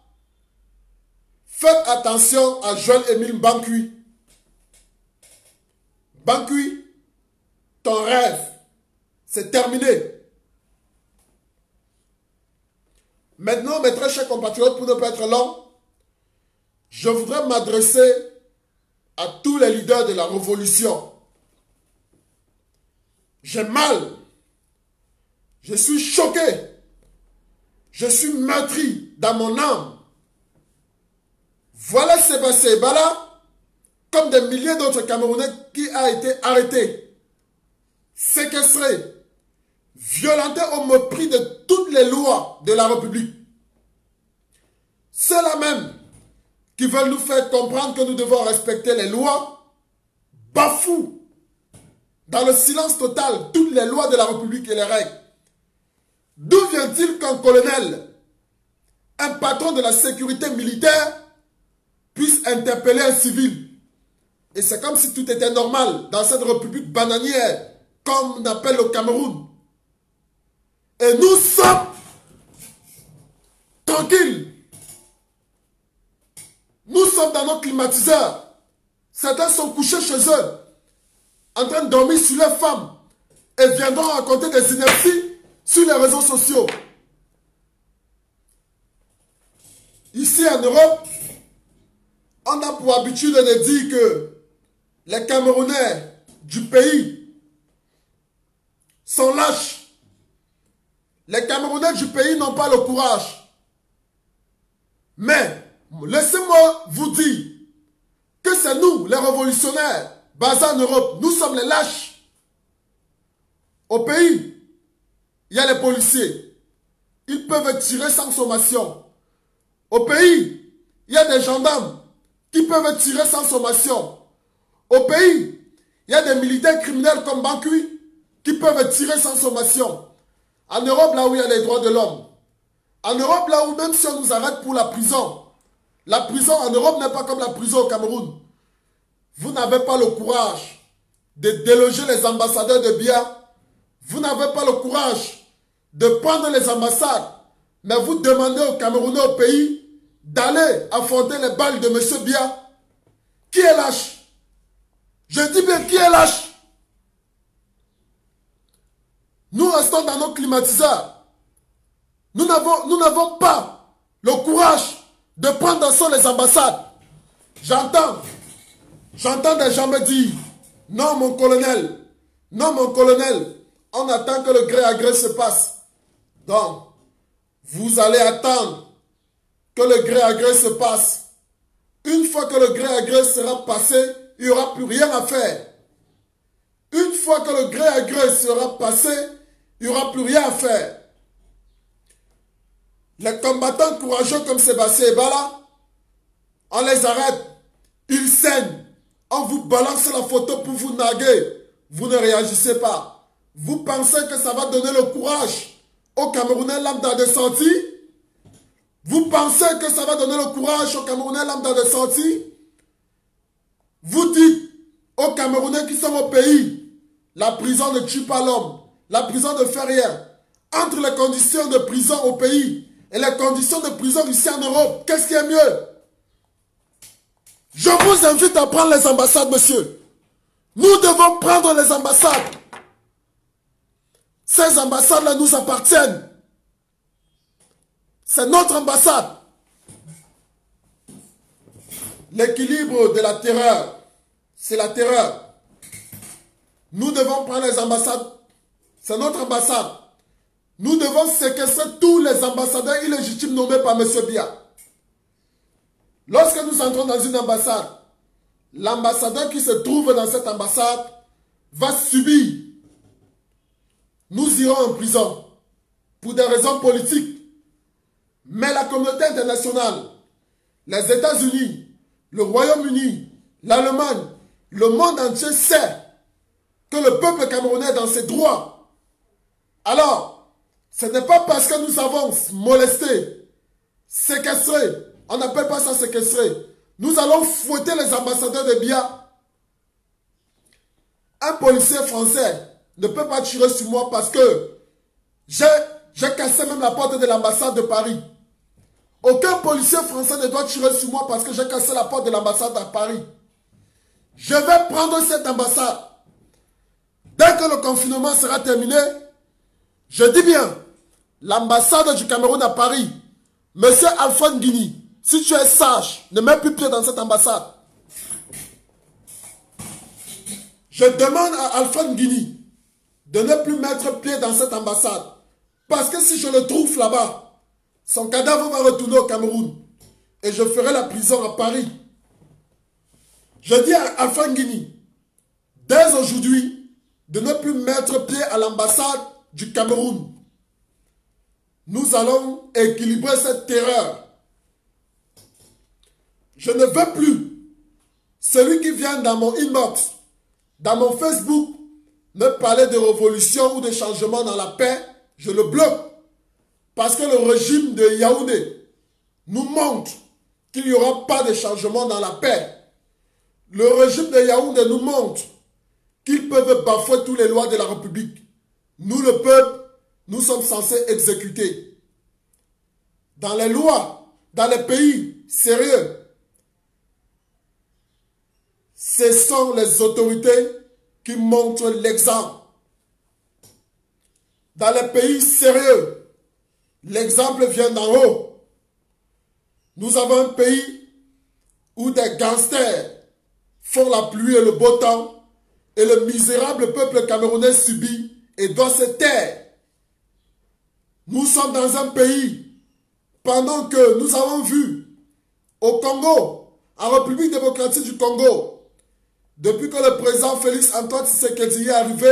faites attention à Joel-Émile Bangui. Bangui, ton rêve, c'est terminé. Maintenant, mes très chers compatriotes, pour ne pas être long, je voudrais m'adresser à tous les leaders de la révolution. J'ai mal. Je suis choqué. Je suis meurtri dans mon âme. Voilà Sébastien Ebala, comme des milliers d'autres Camerounais qui a été arrêtés, séquestrés, violentés au mépris de toutes les lois de la République. Ceux-là même qui veulent nous faire comprendre que nous devons respecter les lois, bafouent dans le silence total toutes les lois de la République et les règles. D'où vient-il qu'un colonel, un patron de la sécurité militaire, puisse interpeller un civil? Et c'est comme si tout était normal dans cette république bananière, comme on appelle le Cameroun. Et nous sommes tranquilles. Nous sommes dans nos climatiseurs. Certains sont couchés chez eux, en train de dormir sur leurs femmes, et viendront raconter des inerties sur les réseaux sociaux. Ici en Europe, on a pour habitude de dire que les Camerounais du pays sont lâches. Les Camerounais du pays n'ont pas le courage. Mais Laissez-moi vous dire que c'est nous, les révolutionnaires, basés en Europe. Nous sommes les lâches. Au pays, il y a les policiers. Ils peuvent tirer sans sommation. Au pays, il y a des gendarmes qui peuvent tirer sans sommation. Au pays, il y a des militaires criminels comme Bankui qui peuvent tirer sans sommation. En Europe, là où il y a les droits de l'homme. En Europe, là où même si on nous arrête pour la prison en Europe n'est pas comme la prison au Cameroun. Vous n'avez pas le courage de déloger les ambassadeurs de Biya. Vous n'avez pas le courage de prendre les ambassades. Mais vous demandez aux Camerounais au pays d'aller affronter les balles de M. Biya. Qui est lâche? Je dis bien, qui est lâche? Nous restons dans nos climatiseurs. Nous n'avons pas le courage de prendre d'assaut les ambassades. J'entends des gens me dire, non mon colonel, on attend que le gré à gré se passe. Donc, vous allez attendre que le gré à gré se passe. Une fois que le gré à gré sera passé, il n'y aura plus rien à faire. Une fois que le gré à gré sera passé, il n'y aura plus rien à faire. Les combattants courageux comme Sébastien Ebala, on les arrête, ils saignent. On vous balance la photo pour vous narguer. Vous ne réagissez pas. Vous pensez que ça va donner le courage aux Camerounais lambda de sortie? Vous pensez que ça va donner le courage aux Camerounais lambda de sortie? Vous dites aux Camerounais qui sont au pays, la prison ne tue pas l'homme. La prison ne fait rien. Entre les conditions de prison au pays et les conditions de prison ici en Europe, qu'est-ce qui est mieux? Je vous invite à prendre les ambassades, monsieur. Nous devons prendre les ambassades. Ces ambassades-là nous appartiennent. C'est notre ambassade. L'équilibre de la terreur, c'est la terreur. Nous devons prendre les ambassades. C'est notre ambassade. Nous devons séquestrer tous les ambassadeurs illégitimes nommés par M. Biya. Lorsque nous entrons dans une ambassade, l'ambassadeur qui se trouve dans cette ambassade va subir. Nous irons en prison pour des raisons politiques. Mais la communauté internationale, les États-Unis, le Royaume-Uni, l'Allemagne, le monde entier sait que le peuple camerounais est dans ses droits. Alors, ce n'est pas parce que nous avons molesté, séquestré, on n'appelle pas ça séquestrer. Nous allons fouetter les ambassadeurs de Biya. Un policier français ne peut pas tirer sur moi parce que j'ai cassé même la porte de l'ambassade de Paris. Aucun policier français ne doit tirer sur moi parce que j'ai cassé la porte de l'ambassade à Paris. Je vais prendre cette ambassade. Dès que le confinement sera terminé, je dis bien, l'ambassade du Cameroun à Paris, Monsieur Alpha Nguini, si tu es sage, ne mets plus pied dans cette ambassade. Je demande à Alpha Nguini de ne plus mettre pied dans cette ambassade. Parce que si je le trouve là-bas, son cadavre va retourner au Cameroun. Et je ferai la prison à Paris. Je dis à Alpha Nguini, dès aujourd'hui, de ne plus mettre pied à l'ambassade du Cameroun. Nous allons équilibrer cette terreur. Je ne veux plus celui qui vient dans mon inbox, dans mon Facebook, me parler de révolution ou de changement dans la paix, je le bloque. Parce que le régime de Yaoundé nous montre qu'il n'y aura pas de changement dans la paix. Le régime de Yaoundé nous montre qu'ils peuvent bafouer toutes les lois de la République. Nous, le peuple, nous sommes censés exécuter. Dans les lois, dans les pays sérieux, ce sont les autorités qui montrent l'exemple. Dans les pays sérieux, l'exemple vient d'en haut. Nous avons un pays où des gangsters font la pluie et le beau temps et le misérable peuple camerounais subit et doit se taire. Nous sommes dans un pays, pendant que nous avons vu Au Congo, en République démocratique du Congo, depuis que le président Félix Antoine Tshisekedi est arrivé,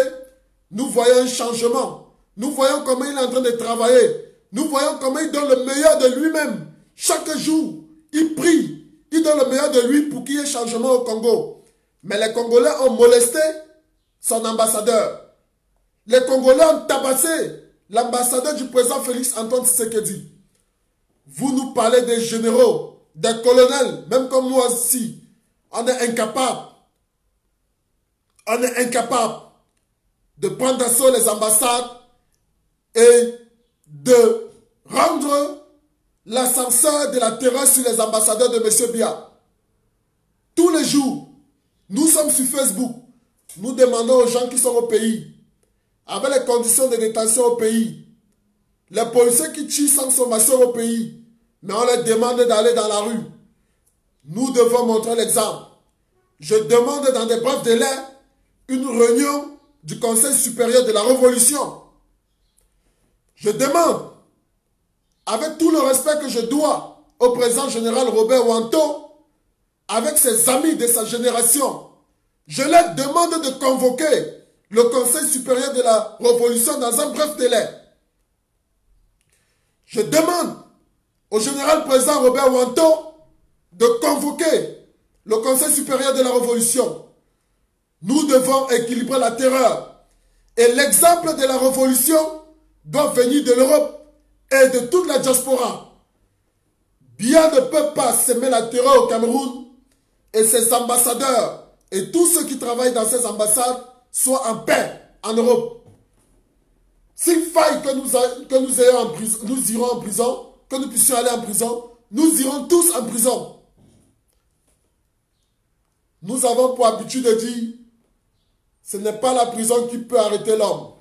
nous voyons un changement. Nous voyons comment il est en train de travailler. Nous voyons comment il donne le meilleur de lui-même. Chaque jour, il prie. Il donne le meilleur de lui pour qu'il y ait changement au Congo. Mais les Congolais ont molesté son ambassadeur. Les Congolais ont tabassé l'ambassadeur du président Félix Antoine Tshisekedi. Vous nous parlez des généraux, des colonels, même comme moi aussi. On est incapable. On est incapable de prendre d'assaut les ambassades et de rendre l'ascenseur de la terreur sur les ambassadeurs de M. Biya. Tous les jours, nous sommes sur Facebook. Nous demandons aux gens qui sont au pays, avec les conditions de détention au pays, les policiers qui tuent sans sommation au pays, mais on leur demande d'aller dans la rue. Nous devons montrer l'exemple. Je demande dans des brefs délais une réunion du Conseil supérieur de la Révolution. Je demande, avec tout le respect que je dois au président général Robert Wanto, avec ses amis de sa génération, je leur demande de convoquer le Conseil supérieur de la Révolution dans un bref délai. Je demande au général président Robert Wanto de convoquer le Conseil supérieur de la Révolution. Nous devons équilibrer la terreur. Et l'exemple de la révolution doit venir de l'Europe et de toute la diaspora. Biya ne peut pas semer la terreur au Cameroun et ses ambassadeurs et tous ceux qui travaillent dans ces ambassades soient en paix en Europe. S'il faille que nous ayons en prison, nous irons en prison, que nous puissions aller en prison, nous irons tous en prison. Nous avons pour habitude de dire, ce n'est pas la prison qui peut arrêter l'homme.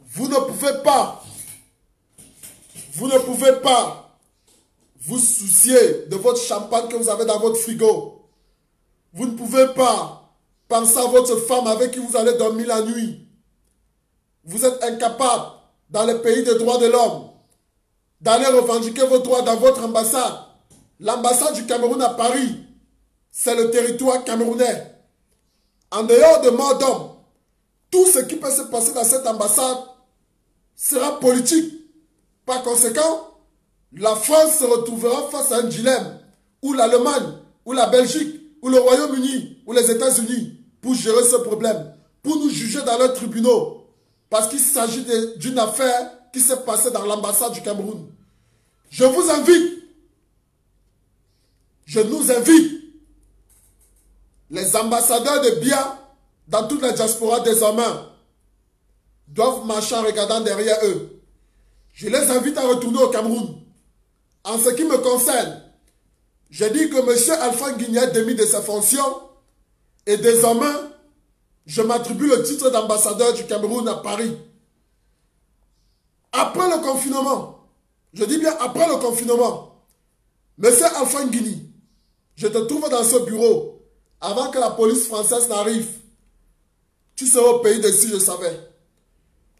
Vous ne pouvez pas vous soucier de votre champagne que vous avez dans votre frigo. Vous ne pouvez pas penser à votre femme avec qui vous allez dormir la nuit. Vous êtes incapable, dans les pays des droits de l'homme, d'aller revendiquer vos droits dans votre ambassade. L'ambassade du Cameroun à Paris, c'est le territoire camerounais. En dehors de mort d'homme, tout ce qui peut se passer dans cette ambassade sera politique. Par conséquent, la France se retrouvera face à un dilemme où l'Allemagne, ou la Belgique, ou le Royaume-Uni, ou les États-Unis pour gérer ce problème, pour nous juger dans leurs tribunaux, parce qu'il s'agit d'une affaire qui s'est passée dans l'ambassade du Cameroun. Je vous invite, je nous invite, les ambassadeurs de Biya dans toute la diaspora désormais doivent marcher en regardant derrière eux. Je les invite à retourner au Cameroun. En ce qui me concerne, j'ai dit que M. Alpha Guigny a démis de ses fonctions et désormais, je m'attribue le titre d'ambassadeur du Cameroun à Paris. Après le confinement, je dis bien après le confinement, M. Alpha Guigny, je te trouve dans ce bureau avant que la police française n'arrive. Tu seras au pays de si je savais.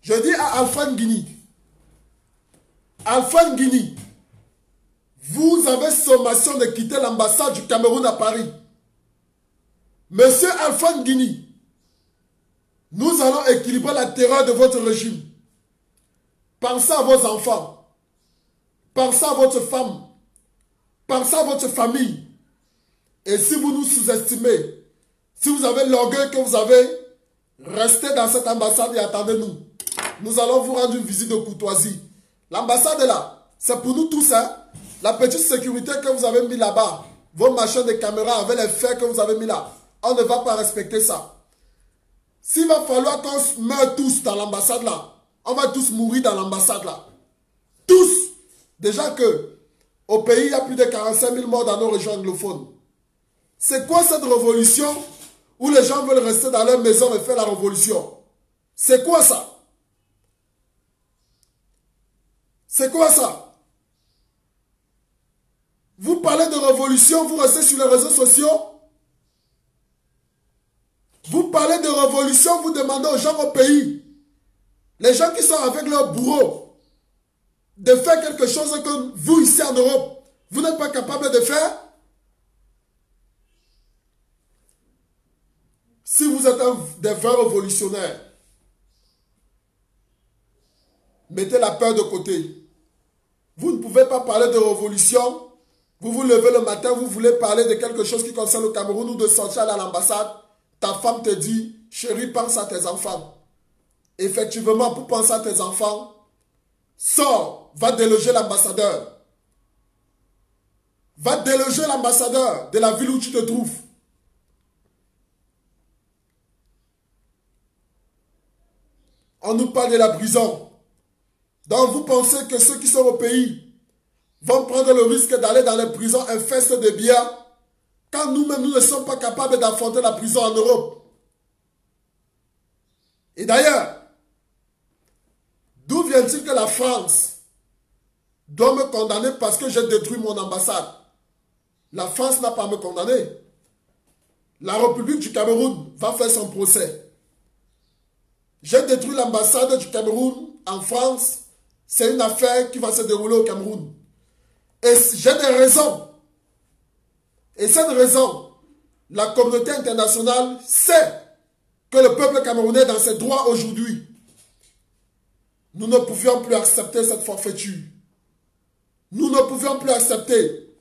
Je dis à Alpha Guigny, Alpha Guigny, vous avez sommation de quitter l'ambassade du Cameroun à Paris. Monsieur Alpha Guigny, nous allons équilibrer la terreur de votre régime. Pensez à vos enfants. Pensez à votre femme. Pensez à votre famille. Et si vous nous sous-estimez, si vous avez l'orgueil que vous avez, restez dans cette ambassade et attendez-nous. Nous allons vous rendre une visite de courtoisie. L'ambassade est là. C'est pour nous tous, hein. La petite sécurité que vous avez mis là-bas, vos machins de caméra avec les faits que vous avez mis là, on ne va pas respecter ça. S'il va falloir qu'on meure tous dans l'ambassade là, on va tous mourir dans l'ambassade là. Tous. Déjà que au pays, il y a plus de 45 000 morts dans nos régions anglophones. C'est quoi cette révolution où les gens veulent rester dans leur maison et faire la révolution? C'est quoi ça? C'est quoi ça? Vous parlez de révolution, vous restez sur les réseaux sociaux. Vous parlez de révolution, vous demandez aux gens au pays, les gens qui sont avec leur bourreau, de faire quelque chose que vous ici en Europe, Vous n'êtes pas capable de faire? Si vous êtes des vrais révolutionnaires, mettez la peur de côté. Vous ne pouvez pas parler de révolution. Vous vous levez le matin, vous voulez parler de quelque chose qui concerne le Cameroun ou de sortir à l'ambassade. Ta femme te dit, chérie, pense à tes enfants. Effectivement, pour penser à tes enfants, sors, va déloger l'ambassadeur. Va déloger l'ambassadeur de la ville où tu te trouves. On nous parle de la prison. Donc vous pensez que ceux qui sont au pays vont prendre le risque d'aller dans les prisons infestes de biens quand nous-mêmes nous ne sommes pas capables d'affronter la prison en Europe. Et d'ailleurs, d'où vient-il que la France doit me condamner parce que j'ai détruit mon ambassade? La France n'a pas à me condamner. La République du Cameroun va faire son procès. J'ai détruit l'ambassade du Cameroun en France. C'est une affaire qui va se dérouler au Cameroun. Et j'ai des raisons. Et cette raison, la communauté internationale sait que le peuple camerounais est dans ses droits aujourd'hui. Nous ne pouvions plus accepter cette forfaiture. Nous ne pouvions plus accepter.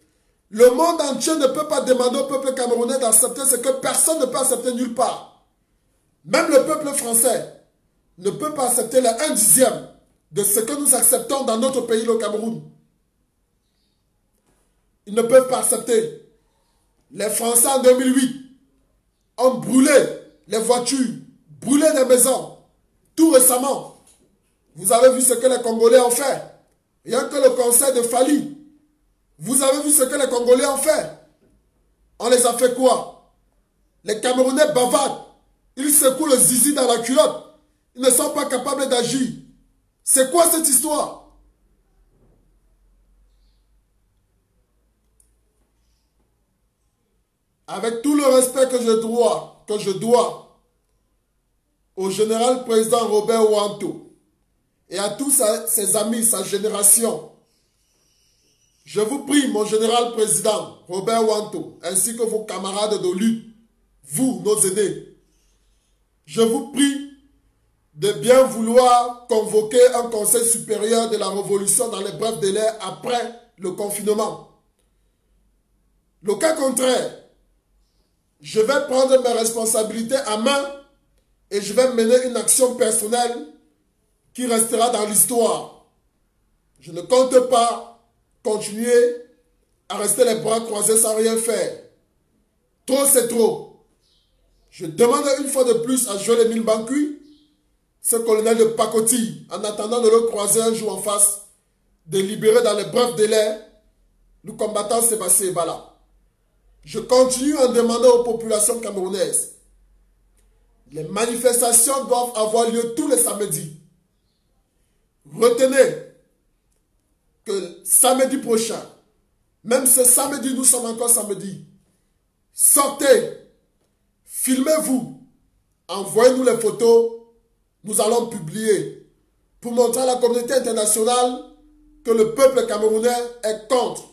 Le monde entier ne peut pas demander au peuple camerounais d'accepter ce que personne ne peut accepter nulle part. Même le peuple français ne peut pas accepter les 1/10 de ce que nous acceptons dans notre pays, le Cameroun. Ils ne peuvent pas accepter. Les Français en 2008 ont brûlé les voitures, brûlé les maisons. Tout récemment, vous avez vu ce que les Congolais ont fait. Rien que le conseil de Fali. Vous avez vu ce que les Congolais ont fait. On les a fait quoi? Les Camerounais bavardent. Ils secouent le zizi dans la culotte. Ils ne sont pas capables d'agir. C'est quoi cette histoire? Avec tout le respect que je dois au général président Robert Wanto et à tous ses amis, sa génération, je vous prie, mon général président Robert Wanto, ainsi que vos camarades de lutte, vous, nos aînés, je vous prie de bien vouloir convoquer un conseil supérieur de la révolution dans les brefs délais après le confinement. Le cas contraire, je vais prendre mes responsabilités à main et je vais mener une action personnelle qui restera dans l'histoire. Je ne compte pas continuer à rester les bras croisés sans rien faire. Trop, c'est trop. Je demande une fois de plus à Joël Émile Bancui, ce colonel de Pakoti, en attendant de le croiser un jour en face, de libérer dans les brefs délais le combattant Sébastien Ebala. Je continue en demandant aux populations camerounaises. Les manifestations doivent avoir lieu tous les samedis. Retenez que samedi prochain, même ce samedi, nous sommes encore samedi, sortez, filmez-vous, envoyez-nous les photos, nous allons publier pour montrer à la communauté internationale que le peuple camerounais est contre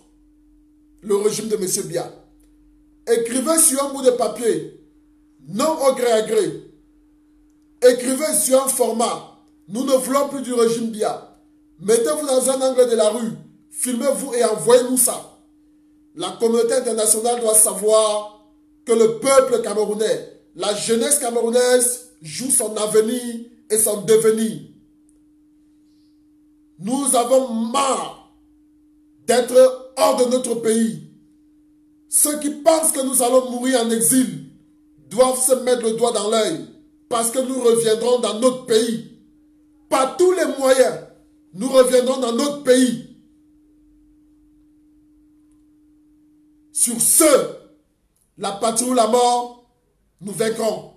le régime de M. Biya. Écrivez sur un bout de papier, non au gré à gré. Écrivez sur un format, nous ne voulons plus du régime Biya. Mettez-vous dans un angle de la rue, filmez-vous et envoyez-nous ça. La communauté internationale doit savoir que le peuple camerounais, la jeunesse camerounaise joue son avenir et son devenir. Nous avons marre d'être hors de notre pays. Ceux qui pensent que nous allons mourir en exil doivent se mettre le doigt dans l'œil parce que nous reviendrons dans notre pays. Par tous les moyens, nous reviendrons dans notre pays. Sur ce, la patrie ou la mort, nous vaincrons.